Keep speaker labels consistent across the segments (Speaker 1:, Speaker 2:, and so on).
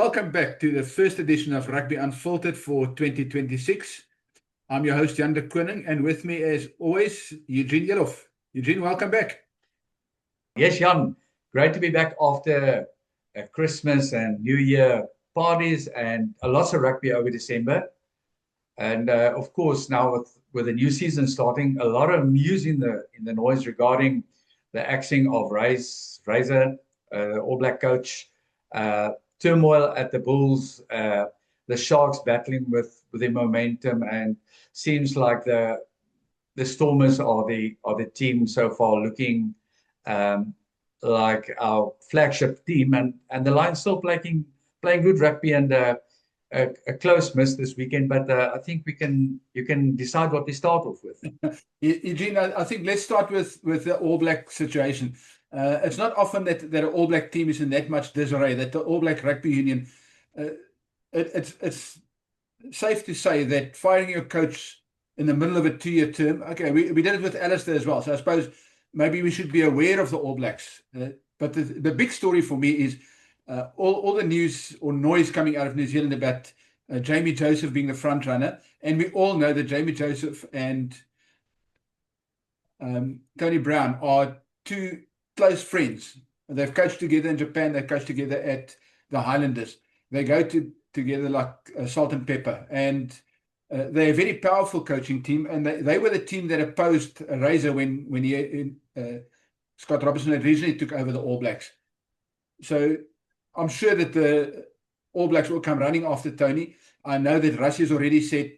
Speaker 1: Welcome back to the first edition of Rugby Unfiltered for 2026. I'm your host, Jan de Koning, and with me, as always, Eugene Eloff. Eugene, welcome back.
Speaker 2: Yes, Jan. Great to be back after Christmas and New Year parties and lots of rugby over December. And of course, now with the new season starting, a lot of news in the noise regarding the axing of Razor, All Black coach, turmoil at the Bulls, the Sharks battling with their momentum, and seems like the Stormers are the team so far looking like our flagship team, and the Lions still playing good rugby, and a close miss this weekend, but I think you can decide what we start off with.
Speaker 1: Eugene, I think let's start with the All Black situation. It's not often that an All Black team is in that much disarray, that the All Black Rugby Union, it's safe to say that firing your coach in the middle of a 2-year term, okay, we did it with Alistair as well, so I suppose maybe we should be aware of the All Blacks. But the big story for me is all the news or noise coming out of New Zealand about Jamie Joseph being the front runner, and we all know that Jamie Joseph and Tony Brown are two close friends. They've coached together in Japan. They've coached together at the Highlanders. They go together like salt and pepper, and they're a very powerful coaching team. And they were the team that opposed Razor when Scott Robertson originally took over the All Blacks. So I'm sure that the All Blacks will come running after Tony. I know that Rassie has already said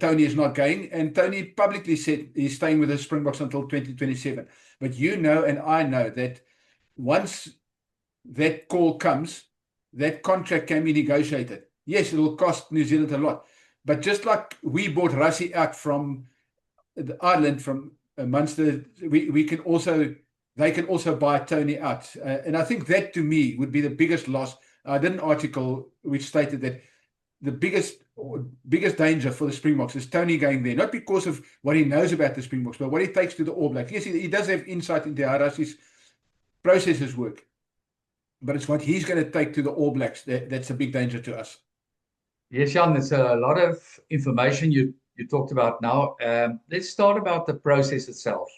Speaker 1: Tony is not going, and Tony publicly said he's staying with the Springboks until 2027. But you know, and I know that once that call comes, that contract can be negotiated. Yes, it will cost New Zealand a lot, but just like we bought Rassie out from Ireland, from Munster, they can also buy Tony out. And I think that to me would be the biggest loss. I did an article which stated that the biggest danger for the Springboks is Tony going there, not because of what he knows about the Springboks, but what he takes to the All Blacks. Yes, he does have insight into how Rassie's processes work, but it's what he's going to take to the All Blacks that's a big danger to us.
Speaker 2: Yes, Jan, there's a lot of information you talked about now. Let's start about the process itself.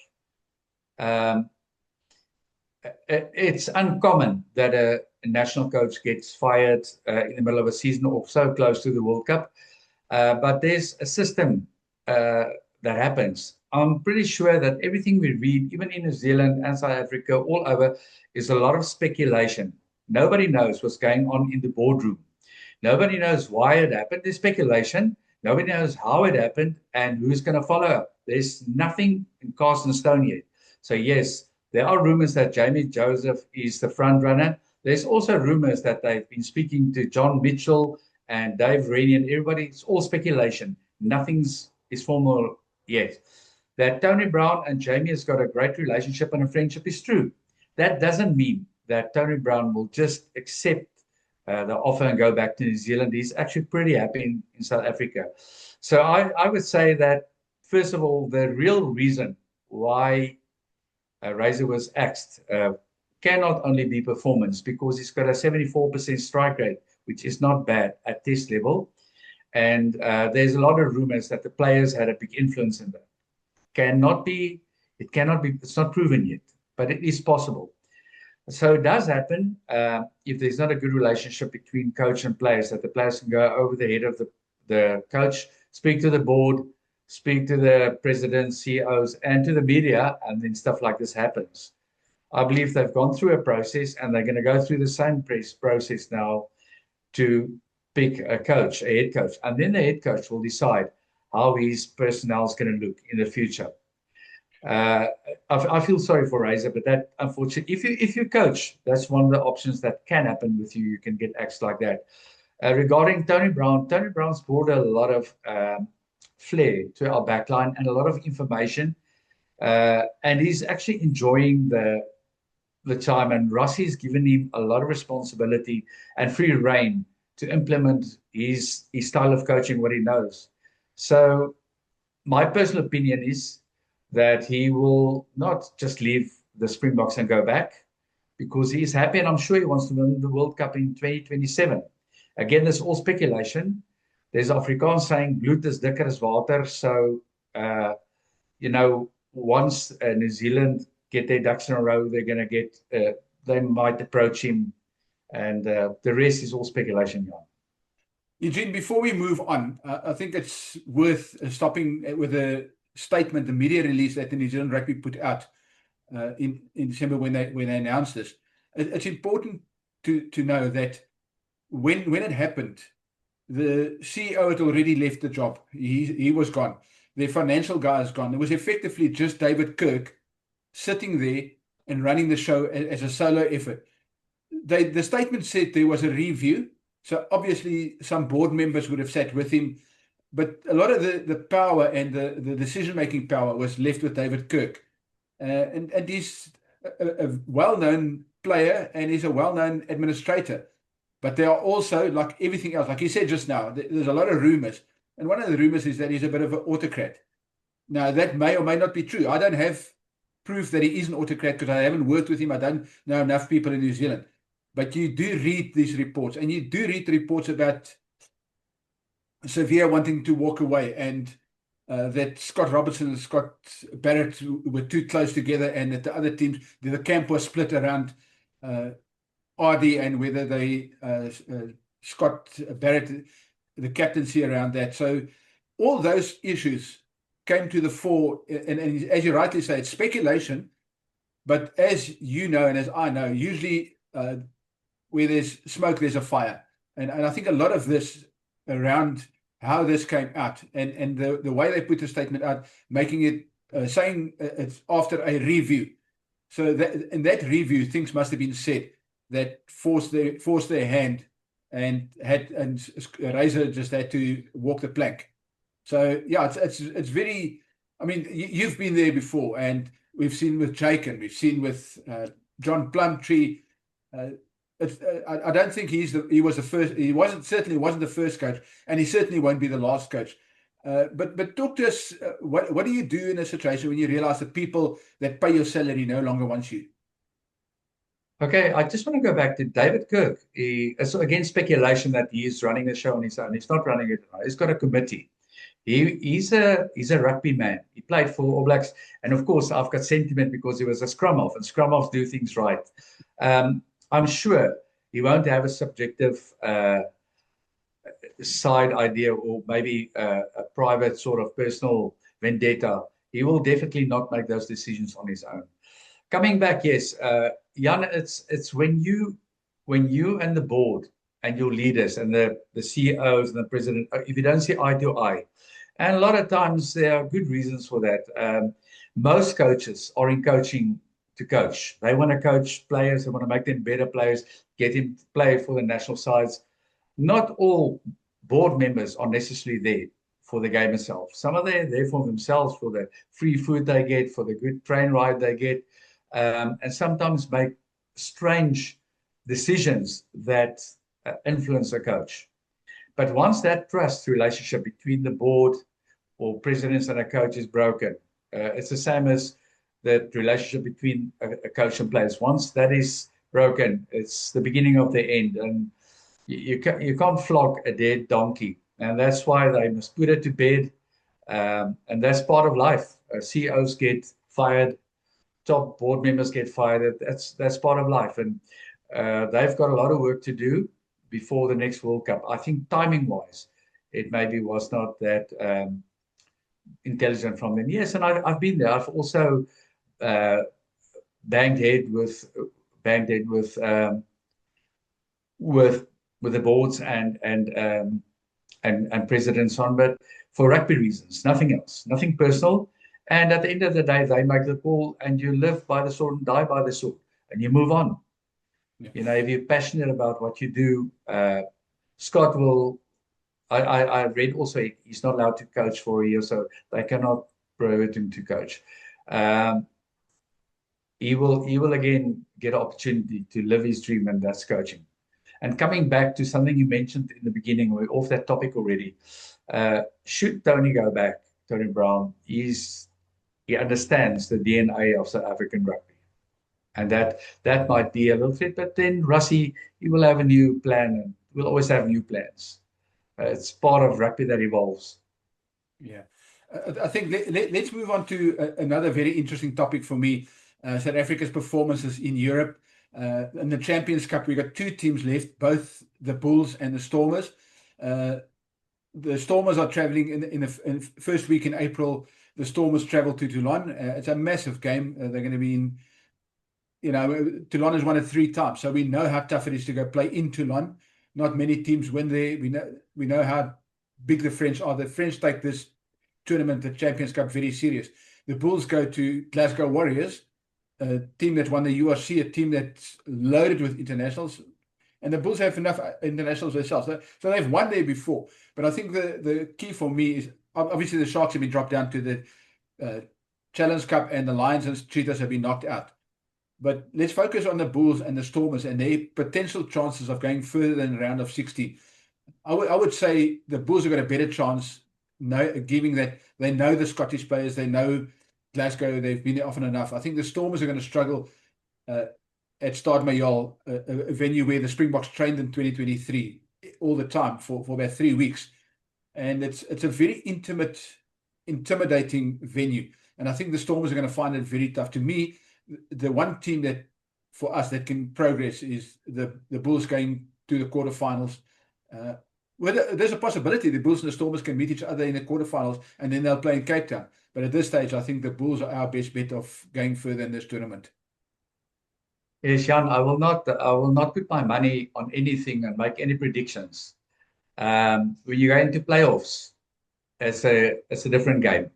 Speaker 2: It's uncommon that a national coach gets fired in the middle of a season or so close to the World Cup. But there's a system that happens. I'm pretty sure that everything we read, even in New Zealand and South Africa, all over, is a lot of speculation. Nobody knows what's going on in the boardroom. Nobody knows why it happened. There's speculation. Nobody knows how it happened and who's going to follow up. There's nothing in cast in stone yet. So yes, there are rumors that Jamie Joseph is the front runner. There's also rumors that they've been speaking to John Mitchell and Dave Rennie and everybody. It's all speculation. Nothing is formal yet. That Tony Brown and Jamie has got a great relationship and a friendship is true. That doesn't mean that Tony Brown will just accept the offer and go back to New Zealand. He's actually pretty happy in South Africa. So I would say that, first of all, the real reason why Razor was axed cannot only be performance, because he's got a 74% strike rate, which is not bad at this level. And there's a lot of rumors that the players had a big influence in that. It's not proven yet, but it is possible. So it does happen if there's not a good relationship between coach and players, that the players can go over the head of the coach, speak to the board, speak to the presidents, CEOs, and to the media, and then stuff like this happens. I believe they've gone through a process, and they're going to go through the same process now to pick a head coach, and then the head coach will decide how his personnel is going to look in the future. I feel sorry for Razor, but that, unfortunately, if you coach, that's one of the options that can happen with you. You can get axed like that. Regarding Tony Brown's brought a lot of flair to our backline and a lot of information, and he's actually enjoying the time. And Rassie's given him a lot of responsibility and free rein to implement his style of coaching, what he knows. So my personal opinion is that he will not just leave the Springboks and go back. because he is happy, and I'm sure he wants to win the World Cup in 2027. Again, this is all speculation. There's Afrikaans saying bloed is dikker as water. So, once New Zealand get their ducks in a row, they're going to get, they might approach him, and the rest is all speculation, Jan.
Speaker 1: Eugene, before we move on, I think it's worth stopping with a statement, the media release that the New Zealand Rugby put out in December when they announced this. It's important to know that when it happened, the CEO had already left the job. He was gone. Their financial guy is gone. It was effectively just David Kirk sitting there and running the show as a solo effort. The statement said there was a review. So obviously some board members would have sat with him, but a lot of the power and the decision-making power was left with David Kirk. And he's a well-known player and he's a well-known administrator. But there are also, like everything else, like you said just now, there's a lot of rumors. And one of the rumors is that he's a bit of an autocrat. Now, that may or may not be true. I don't have proof that he is an autocrat because I haven't worked with him. I don't know enough people in New Zealand. But you do read these reports, and you do read the reports about Sevilla wanting to walk away, and that Scott Robertson and Scott Barrett were too close together, and that the other teams, the camp was split around Ardie and whether they Scott Barrett, the captaincy around that. So all those issues came to the fore, and as you rightly say, it's speculation. But as you know, and as I know, usually where there's smoke, there's a fire. And I think a lot of this around how this came out and the way they put the statement out, making it, saying it's after a review. So that in that review, things must have been said that forced their hand, and Razor just had to walk the plank. So yeah, it's very. I mean, you've been there before, and we've seen with Jake, and we've seen with John Plumtree. I don't think he was the first. He certainly wasn't the first coach, and he certainly won't be the last coach. But talk to us. What do you do in a situation when you realize the people that pay your salary no longer want you?
Speaker 2: Okay, I just want to go back to David Kirk. It's again speculation that he is running the show on his own. He's not running it. He's got a committee. He's a rugby man. He played for All Blacks, and of course, I've got sentiment because he was a scrum half, and scrum halves do things right. I'm sure he won't have a subjective side idea, or maybe a private sort of personal vendetta. He will definitely not make those decisions on his own. Coming back, yes, Jan, it's when you and the board and your leaders and the CEOs and the president, if you don't see eye to eye, and a lot of times there are good reasons for that. Most coaches are in coaching to coach. They want to coach players. They want to make them better players, get them to play for the national sides. Not all board members are necessarily there for the game itself. Some are there for themselves, for the free food they get, for the good train ride they get, and sometimes make strange decisions that influence a coach. But once that trust relationship between the board or presidents and a coach is broken, it's the same as the relationship between a coach and players. Once that is broken, it's the beginning of the end, and you can't flog a dead donkey, and that's why they must put it to bed, and that's part of life. CEOs get fired, top board members get fired. That's part of life, and they've got a lot of work to do before the next World Cup. I think timing-wise, it maybe was not that intelligent from them. Yes, and I've been there. I've also banged head with the boards and presidents on, but for rugby reasons, nothing else, nothing personal. And at the end of the day, they make the call, and you live by the sword and die by the sword, and you move on. Yeah. You know, if you're passionate about what you do, Scott will. I read also he's not allowed to coach for a year, so they cannot prohibit him to coach. He will again get an opportunity to live his dream, and that's coaching. And coming back to something you mentioned in the beginning, we're off that topic already. Should Tony go back, Tony Brown, he understands the DNA of South African rugby. And that might be a little bit, but then Rassie, he will have a new plan, and we'll always have new plans. It's part of rugby that evolves.
Speaker 1: Yeah. I think let's move on to another very interesting topic for me, South Africa's performances in Europe. In the Champions Cup, we got two teams left, both the Bulls and the Stormers. The Stormers are traveling in the first week in April. The Stormers travel to Toulon. It's a massive game. They're going to be in, Toulon has won it 3 times, so we know how tough it is to go play in Toulon. Not many teams win there. We know how big the French are. The French take this tournament, the Champions Cup, very serious. The Bulls go to Glasgow Warriors, a team that won the URC, a team that's loaded with internationals. And the Bulls have enough internationals themselves. So they've won there before. But I think the key for me is, obviously the Sharks have been dropped down to the Challenge Cup, and the Lions and Cheetahs have been knocked out. But let's focus on the Bulls and the Stormers and their potential chances of going further than the round of 16. I would say the Bulls have got a better chance, given that they know the Scottish players, they know Glasgow, they've been there often enough. I think the Stormers are going to struggle at Stade Mayol, a venue where the Springboks trained in 2023 all the time for about 3 weeks. And it's a very intimidating venue. And I think the Stormers are going to find it very tough. To me, the one team that, for us, that can progress is the Bulls going to the quarterfinals. There's a possibility the Bulls and the Stormers can meet each other in the quarterfinals, and then they'll play in Cape Town. But at this stage, I think the Bulls are our best bet of going further in this tournament.
Speaker 2: Yes, Jan, I will not put my money on anything and make any predictions. When you go into playoffs, it's a different game.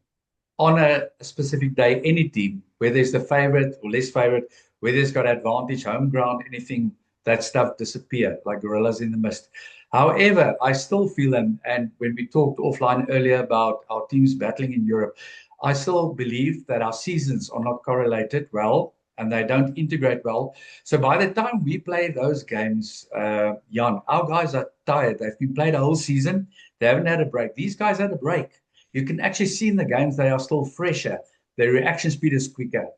Speaker 2: On a specific day, any team, whether it's the favorite or less favorite, whether it's got advantage, home ground, anything, that stuff disappear like gorillas in the mist. However, I still feel, and when we talked offline earlier about our teams battling in Europe, I still believe that our seasons are not correlated well, and they don't integrate well. So by the time we play those games, Jan, our guys are tired. They've been played a whole season. They haven't had a break. These guys had a break. You can actually see in the games they are still fresher. Their reaction speed is quicker.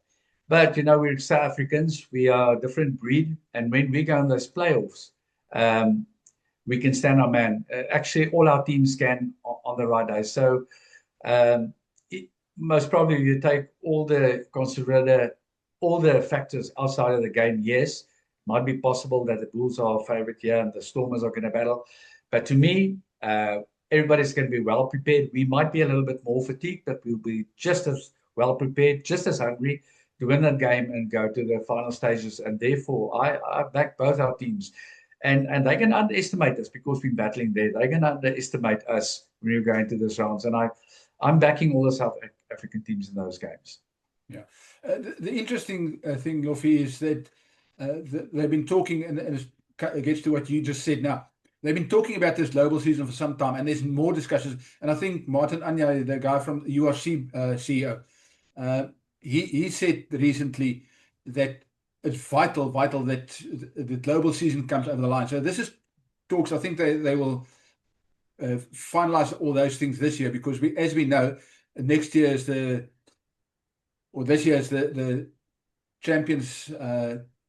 Speaker 2: But, we're South Africans. We are a different breed. And when we go in those playoffs, we can stand our man. Actually, all our teams can on the right day. So most probably you take all the factors outside of the game. Yes, might be possible that the Bulls are our favorite here and the Stormers are going to battle. But to me, everybody's going to be well prepared. We might be a little bit more fatigued, but we'll be just as well prepared, just as hungry to win that game and go to the final stages. And therefore, I back both our teams. And they can underestimate us because we're battling there. They can underestimate us when we're going to those rounds. And I'm backing all the South African teams in those games.
Speaker 1: Yeah. The interesting thing, Lofi, is that they've been talking, and it gets to what you just said now. They've been talking about this global season for some time, and there's more discussions. And I think Martin Anya, the guy from the URC CEO, he said recently that it's vital that the global season comes over the line. So this is talks. I think they will finalize all those things this year, because as we know, this year is the Champions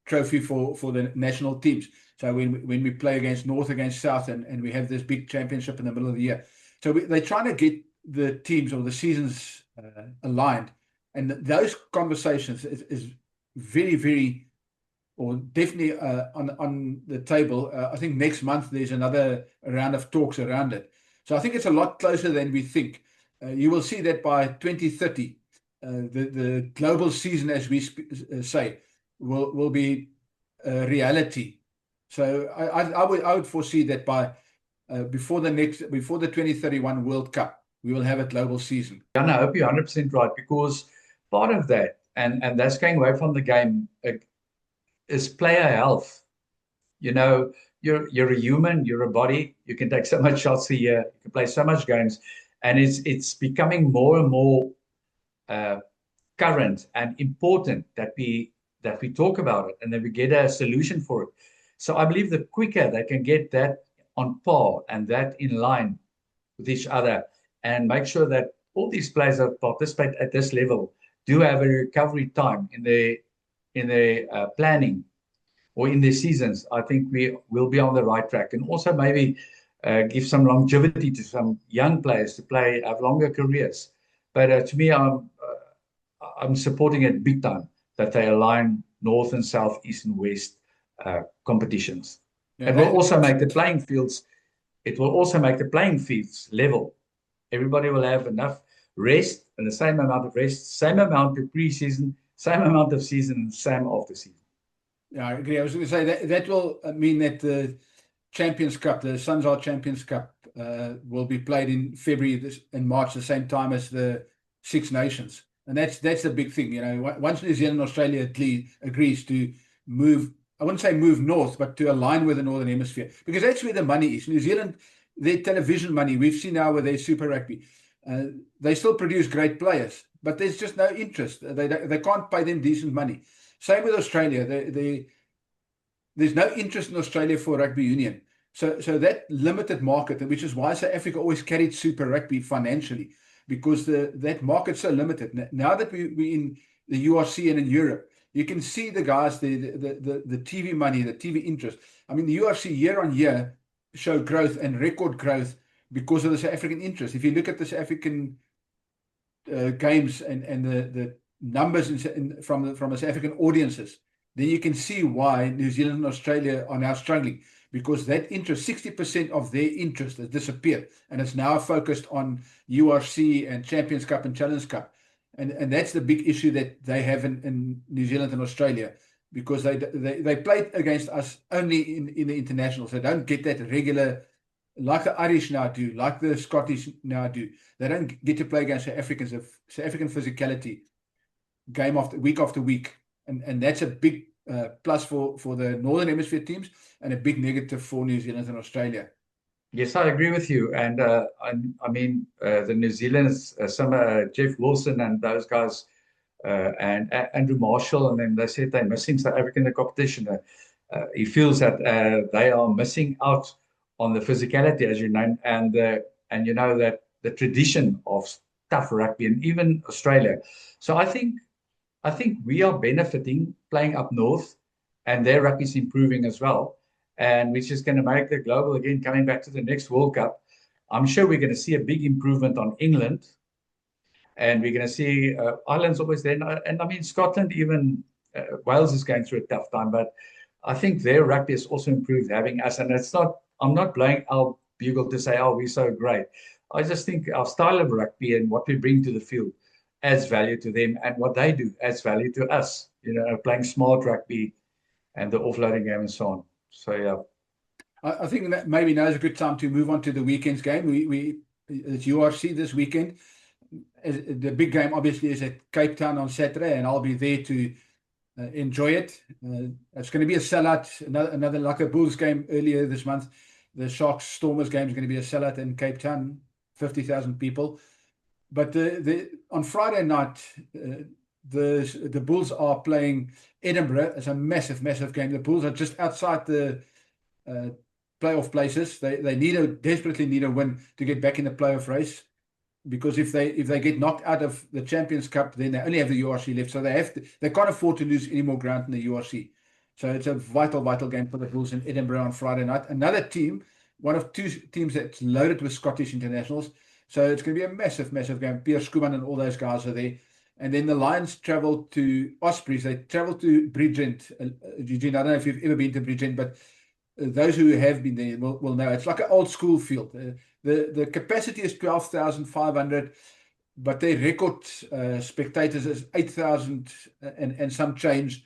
Speaker 1: Trophy for the national teams. So when we play against North, against South, and we have this big championship in the middle of the year. So they're trying to get the teams or the seasons aligned. And those conversations is very, very, or definitely on the table. I think next month there's another round of talks around it. So I think it's a lot closer than we think. You will see that by 2030, the global season, as we say, will be a reality. So I would foresee that by before the 2031 World Cup, we will have a global season.
Speaker 2: Yeah, I hope you're 100% right, because part of that, and that's going away from the game, is player health. You're a human, you're a body. You can take so much shots a year, you can play so much games, and it's becoming more and more current and important that we talk about it and that we get a solution for it. So I believe the quicker they can get that on par and that in line with each other, and make sure that all these players that participate at this level do have a recovery time in their in their planning or in their seasons, I think we will be on the right track, and also maybe give some longevity to some young players to have longer careers. But to me, I'm supporting it big time that they align North and South, East and West competitions.
Speaker 1: Yeah,
Speaker 2: It will also make the playing fields. It will also make the playing fields level. Everybody will have enough rest and the same amount of rest, same amount of pre-season, same amount of season, and same after season.
Speaker 1: Yeah, I agree. I was going to say that will mean that the Champions Cup, the Sunzal Champions Cup, will be played in February and March, the same time as the Six Nations, and that's the big thing. You know, once New Zealand and Australia agrees to move, I wouldn't say move north, but to align with the Northern Hemisphere, because that's where the money is. New Zealand, their television money, we've seen now with their Super Rugby, they still produce great players, but there's just no interest. They can't pay them decent money. Same with Australia. There's no interest in Australia for rugby union. So that limited market, which is why South Africa always carried Super Rugby financially, because that market's so limited. Now that we're in the URC and in Europe, you can see the guys, the TV money, the TV interest. I mean, the URC year on year show growth and record growth because of the South African interest. If you look at the South African games and the numbers from the South African audiences, then you can see why New Zealand and Australia are now struggling, because that interest, 60% of their interest has disappeared, and it's now focused on URC and Champions Cup and Challenge Cup. And that's the big issue that they have in New Zealand and Australia, because they played against us only in the internationals. They don't get that regular, like the Irish now do, like the Scottish now do. They don't get to play against South Africans of South African physicality week after week. And that's a big plus for the Northern Hemisphere teams, and a big negative for New Zealand and Australia.
Speaker 2: Yes, I agree with you. And I mean, the New Zealanders, Jeff Wilson and those guys, and Andrew Marshall, and then they said they're missing South Africa in the competition. He feels that they are missing out on the physicality, as you know, and you know that the tradition of tough rugby, and even Australia. So I think we are benefiting playing up north, and their rugby is improving as well. And which is going to make the global, again, coming back to the next World Cup. I'm sure we're going to see a big improvement on England, and we're going to see Ireland's always there. And I mean, Scotland, even Wales is going through a tough time, but I think their rugby has also improved having us. And I'm not blowing our bugle to say, oh, we're so great. I just think our style of rugby and what we bring to the field adds value to them, and what they do adds value to us, you know, playing smart rugby and the offloading game and so on. So, yeah.
Speaker 1: I think that maybe now is a good time to move on to the weekend's game. It's URC this weekend. The big game, obviously, is at Cape Town on Saturday, and I'll be there to enjoy it. It's going to be a sellout, another like a Bulls game earlier this month. The Sharks Stormers game is going to be a sellout in Cape Town, 50,000 people. But on Friday night, the Bulls are playing Edinburgh. It's a massive game. The Bulls are just outside the playoff places. They desperately need a win to get back in the playoff race, because if they get knocked out of the Champions Cup, then they only have the URC left. So they can't afford to lose any more ground in the URC. So it's a vital game for the Bulls in Edinburgh on Friday night. Another team, one of two teams that's loaded with Scottish internationals. So it's going to be a massive game. Pierre Schoeman and all those guys are there. And then the Lions travel to Ospreys. They travel to Bridgend. Eugene, I don't know if you've ever been to Bridgend, but those who have been there will know. It's like an old school field. The capacity is 12,500, but their record spectators is 8,000 and some change.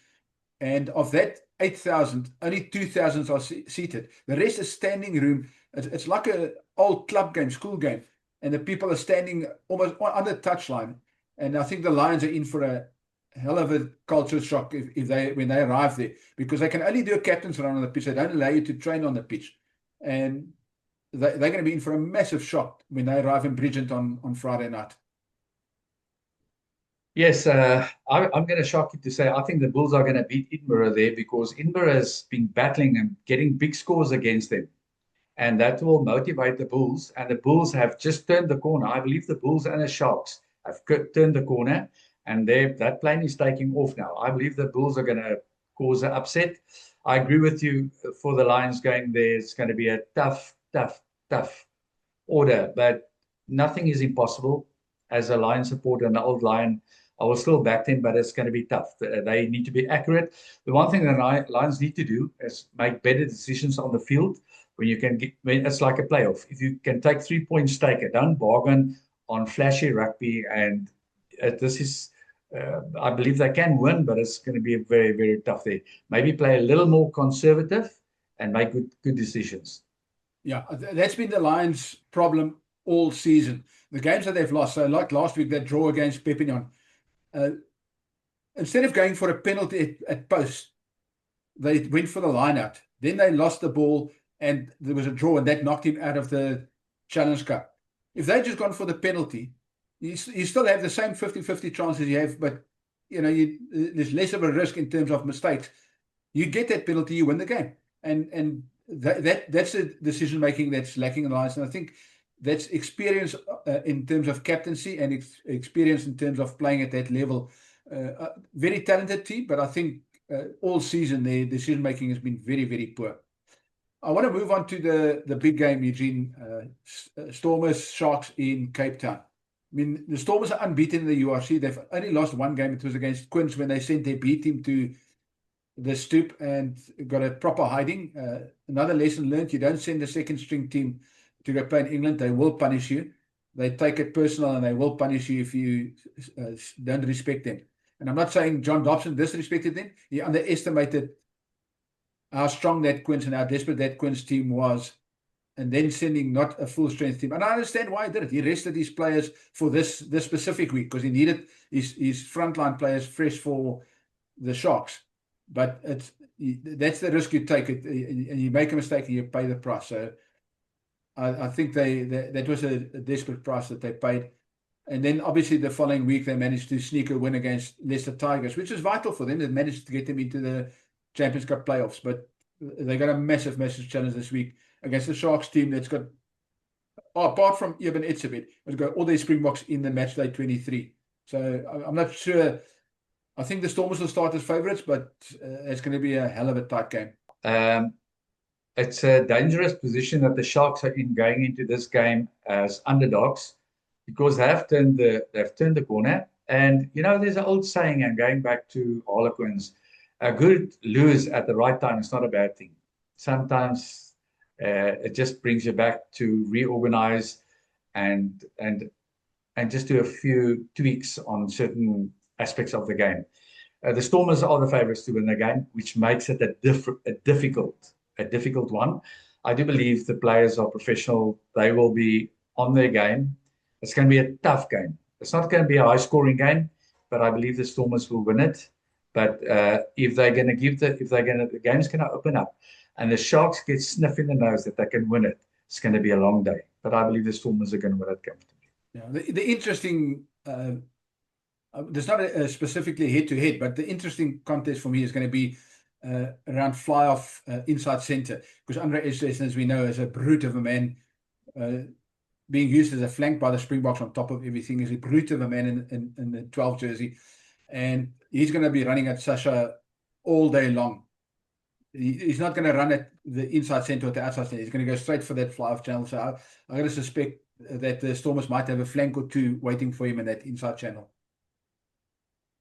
Speaker 1: And of that 8,000, only 2,000 are seated. The rest is standing room. It's like an old club game, school game. And the people are standing almost on the touchline. And I think the Lions are in for a hell of a culture shock when they arrive there, because they can only do a captain's run on the pitch. They don't allow you to train on the pitch. And they're going to be in for a massive shock when they arrive in Bridgend on Friday night.
Speaker 2: Yes, I'm going to shock you to say I think the Bulls are going to beat Edinburgh there, because Edinburgh has been battling and getting big scores against them. And that will motivate the Bulls. And the Bulls have just turned the corner. I believe the Bulls and the Sharks have turned the corner. and that plane is taking off now. I believe the Bulls are going to cause an upset. I agree with you for the Lions going there. It's going to be a tough order, but nothing is impossible. As a Lion supporter and an old Lion, I will still back them, but it's going to be tough. They need to be accurate. The one thing that Lions need to do is make better decisions on the field. When you can when it's like a playoff. If you can take 3 points, take it. Don't bargain on flashy rugby. And this is, I believe they can win, but it's going to be a very, very tough there. Maybe play a little more conservative and make good decisions.
Speaker 1: Yeah, that's been the Lions' problem all season. The games that they've lost, so like last week, that draw against Perpignan, instead of going for a penalty at post, they went for the line out. Then they lost the ball and there was a draw, and that knocked him out of the Challenge Cup. If they'd just gone for the penalty, you still have the same 50-50 chances you have, but there's less of a risk in terms of mistakes. You get that penalty, you win the game. And that's the decision making that's lacking in the Lions. And I think that's experience in terms of captaincy and experience in terms of playing at that level. Very talented team, but I think all season their decision making has been very, very poor. I want to move on to the big game, Eugene. Stormers Sharks in Cape Town. I mean, the Stormers are unbeaten in the URC. They've only lost one game. It was against Quins when they sent their B team to the stoop and got a proper hiding. Another lesson learned: you don't send the second string team to go play in England. They will punish you. They take it personal and they will punish you if you don't respect them. And I'm not saying John Dobson disrespected them. He underestimated how strong that Quins and how desperate that Quins team was, and then sending not a full strength team. And I understand why he did it. He rested his players for this specific week because he needed his frontline players fresh for the Sharks. But that's the risk you take, and you make a mistake and you pay the price. So I think that was a desperate price that they paid. And then obviously the following week they managed to sneak a win against Leicester Tigers, which is vital for them. They managed to get them into the Champions Cup playoffs, but they got a massive challenge this week against the Sharks team that's got, apart from Eben Etzebeth, has got all their Springboks in the match day 23. So I'm not sure. I think the Stormers will start as favourites, but it's going to be a hell of a tight game.
Speaker 2: It's a dangerous position that the Sharks are in going into this game as underdogs, because they've turned the corner. And there's an old saying, and going back to Harlequins, a good lose at the right time is not a bad thing. Sometimes it just brings you back to reorganize and just do a few tweaks on certain aspects of the game. The Stormers are the favourites to win the game, which makes it a difficult one. I do believe the players are professional. They will be on their game. It's going to be a tough game. It's not going to be a high-scoring game, but I believe the Stormers will win it. But if they're going to the game's going to open up, and the Sharks get sniff in the nose that they can win it, it's going to be a long day. But I believe the Stormers are going to win it comfortably.
Speaker 1: Yeah, the interesting. There's not a specifically head-to-head, but the interesting contest for me is going to be around fly-off inside centre, because Andre Estresen, as we know, is a brute of a man, being used as a flank by the Springboks on top of everything, is a brute of a man in the 12 jersey, and he's going to be running at Sasha all day long. He's not going to run at the inside centre or the outside centre. He's going to go straight for that fly-off channel. So I'm going to suspect that the Stormers might have a flank or two waiting for him in that inside channel.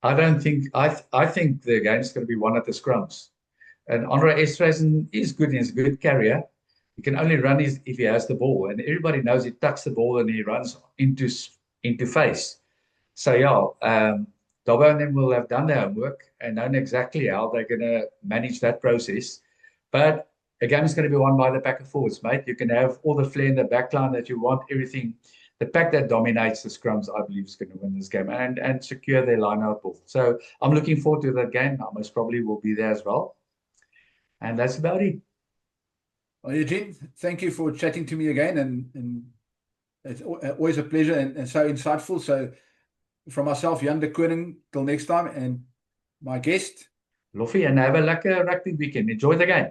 Speaker 2: I think the game's going to be won at the scrums. And Andre Estresen is good. He's a good carrier. He can only run if he has the ball. And everybody knows he tucks the ball and he runs into face. So, yeah, Dobbo and them will have done their homework and known exactly how they're going to manage that process. But a game is going to be won by the back and forwards, mate. You can have all the flair in the back line that you want, everything. The pack that dominates the scrums, I believe, is going to win this game and secure their line-out ball. So I'm looking forward to that game. I most probably will be there as well. And that's about it.
Speaker 1: Well, Eugene, thank you for chatting to me again. And it's always a pleasure and so insightful. So from myself, Jan de Koning, till next time. And my guest.
Speaker 2: Loffie, and have a lekker rugby weekend. Enjoy the game.